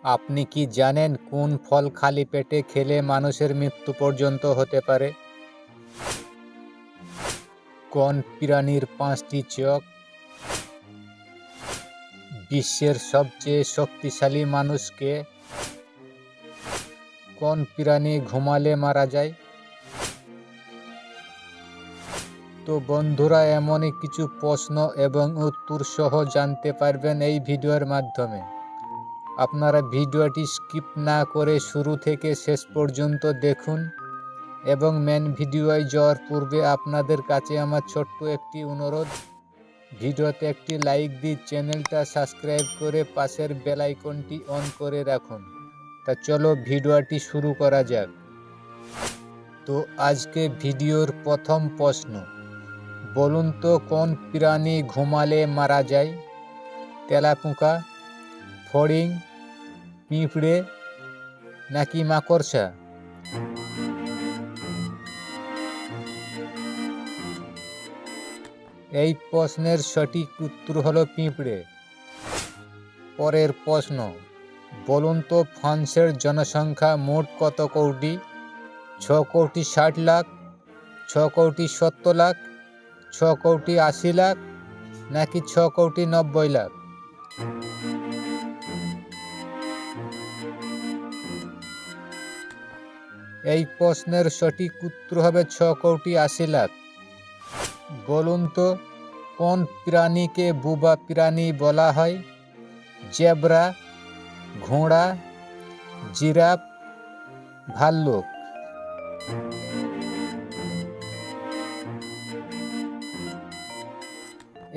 আপনি কি জানেন কোন ফল খালি পেটে খেলে মানুষের মৃত্যু পর্যন্ত হতে পারে? কোন প্রাণীর 5টি চোখ? বিশ্বের সবচেয়ে শক্তিশালী মানুষ কে? কোন প্রাণী ঘুমালে মারা যায়? তো বন্ধুরা, এমনই কিছু প্রশ্ন এবং উত্তর সহ জানতে পারবেন এই ভিডিওর মাধ্যমে। আপনারা ভিডিওটি স্কিপ না করে শুরু থেকে শেষ পর্যন্ত দেখুন এবং মেন ভিডিওয় যাওয়ার পূর্বে আপনাদের কাছে আমার ছোট্ট একটি অনুরোধ, ভিডিওতে একটি লাইক দিয়ে চ্যানেলটা সাবস্ক্রাইব করে পাশের বেল আইকনটি অন করে রাখুন। তা চলো ভিডিওটি শুরু করা যাক। তো আজকে ভিডিওর প্রথম প্রশ্ন, বলুন তো কোন প্রাণী ঘুমালে মারা যায়? তেলাপোকা, ফড়িং, পিঁপড়ে নাকি মাকড়সা? এই প্রশ্নের সঠিক উত্তর হলো পিঁপড়ে। পরের প্রশ্ন, বলুন তো ফ্রান্সের জনসংখ্যা মোট কত কোটি? 6 কোটি 60 লাখ, 6 কোটি 70 লাখ, 6 কোটি 80 লাখ নাকি 6 কোটি 90 লাখ? এই প্রশ্নের সঠিক উত্তর হবে 6 কোটি 80 লাখ। বলুন তো কোন প্রাণীকে বোবা প্রাণী বলা হয়? জেব্রা, ঘোড়া, জিরাফ, ভাল্লুক?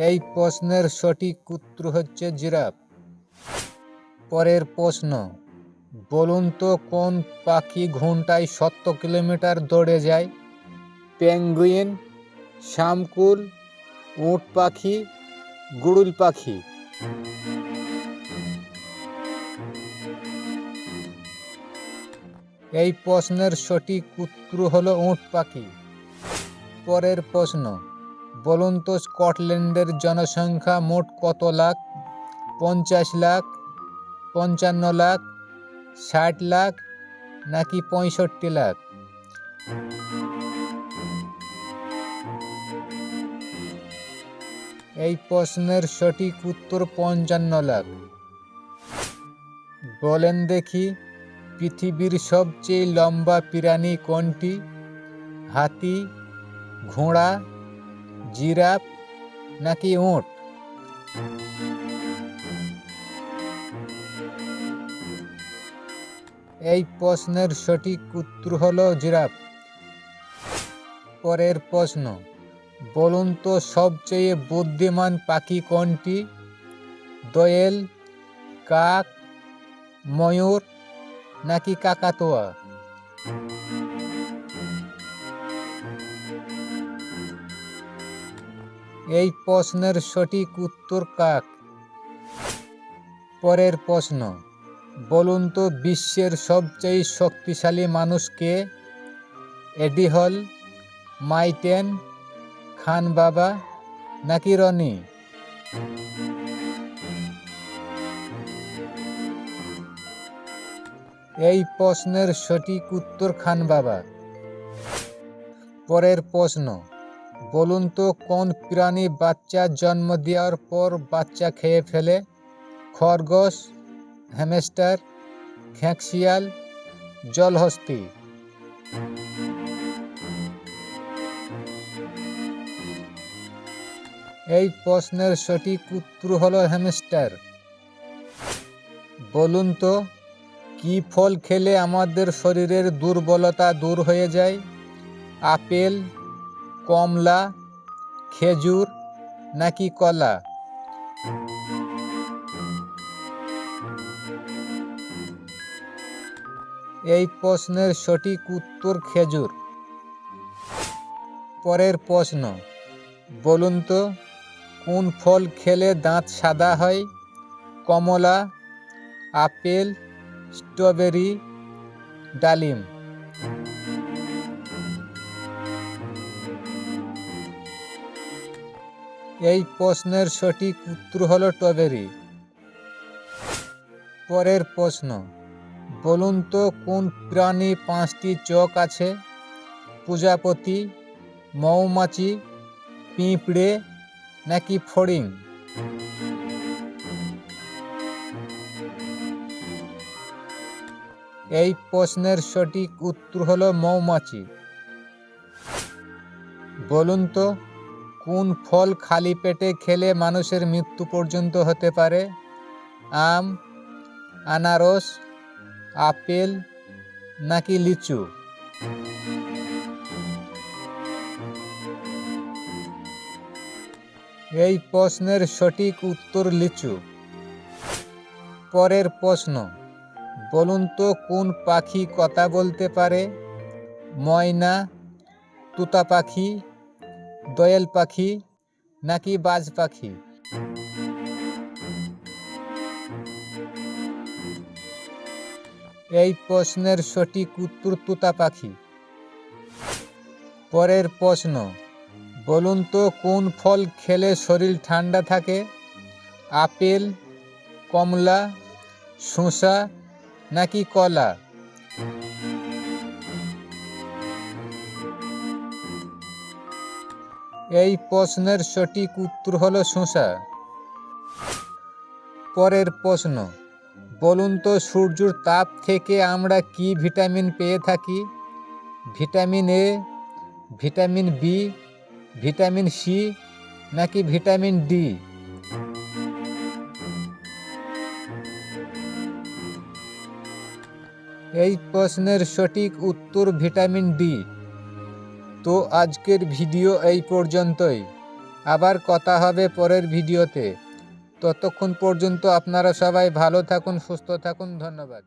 এই প্রশ্নের সঠিক উত্তর হচ্ছে জিরাফ। পরের প্রশ্ন, বলুন তো কোন পাখি ঘন্টায় 70 কিলোমিটার দৌড়ে যায়? পেঙ্গুইন, শামকুল, উট পাখি, গুড়ুল পাখি? এই প্রশ্নের সঠিক উত্তর হলো উট পাখি। পরের প্রশ্ন, বলুন তো স্কটল্যান্ডের জনসংখ্যা মোট কত লাখ? 50 লাখ, 55 লাখ, 60 লাখ নাকি 65 লাখ? এই প্রশ্নের সঠিক উত্তর 55 লাখ। বলেন দেখি পৃথিবীর সবচেয়ে লম্বা প্রাণী কোনটি? হাতি, ঘোড়া, জিরাফ নাকি উট? এই প্রশ্নের সঠিক উত্তর হলো জিরাফ। পরের প্রশ্ন, বলুন তো সবচেয়ে বুদ্ধিমান পাখি কোনটি? দোয়েল, কাক, ময়ূর নাকি কাকাতুয়া? এই প্রশ্নের সঠিক উত্তর কাক। পরের প্রশ্ন, বলুন তো বিশ্বের সবচেয়ে শক্তিশালী মানুষ কে? এডি হল, মাইটেন, খান বাবা নাকি রনি? এই প্রশ্নের সঠিক উত্তর খান বাবা। পরের প্রশ্ন, বলুন তো কোন প্রাণী বাচ্চা জন্ম দেওয়ার পর বাচ্চা খেয়ে ফেলে? খরগোশ, হ্যামস্টার, খেঁকশিয়াল, জলহস্তী? এই প্রশ্নের সঠিক উত্তর হলো হ্যামস্টার। বলুন তো কি ফল খেলে আমাদের শরীরের দুর্বলতা দূর হয়ে যায়? আপেল, কমলা, খেজুর নাকি কলা? এই প্রশ্নের সঠিক উত্তর খেজুর। পরের প্রশ্ন, বলুন তো কোন ফল খেলে দাঁত সাদা হয়? কমলা, আপেল, স্ট্রবেরি, ডালিম? এই প্রশ্নের সঠিক উত্তর হলো স্ট্রবেরি। পরের প্রশ্ন, বলুন তো কোন প্রাণী 5টি চোখ আছে? প্রজাপতি, মৌমাছি, পিঁপড়ে নাকি ফড়িং? এই প্রশ্নের সঠিক উত্তর হলো মৌমাছি। বলুন তো কোন ফল খালি পেটে খেলে মানুষের মৃত্যু পর্যন্ত হতে পারে? আম, আনারস, আপেল নাকি লিচু? এই প্রশ্নের সঠিক উত্তর লিচু। পরের প্রশ্ন, বলুন তো কোন পাখি কথা বলতে পারে? ময়না, তোতা পাখি, দোয়েল পাখি নাকি বাজ পাখি? এই প্রশ্নের সঠিক উত্তর তোতা পাখি। পরের প্রশ্ন, বলুন তো কোন ফল খেলে শরীর ঠান্ডা থাকে? আপেল, কমলা, শসা নাকি কলা? এই প্রশ্নের সঠিক উত্তর হলো শসা। পরের প্রশ্ন, বলুন তো সূর্যের তাপ থেকে আমরা কি ভিটামিন পেয়ে থাকি? Vitamin A, vitamin B, vitamin C নাকি ভিটামিন ডি? এই প্রশ্নের সঠিক উত্তর ভিটামিন ডি। তো আজকের ভিডিও এই পর্যন্তই। আবার কথা হবে পরের ভিডিওতে। ততক্ষণ পর্যন্ত আপনারা সবাই ভালো থাকুন, সুস্থ থাকুন। ধন্যবাদ।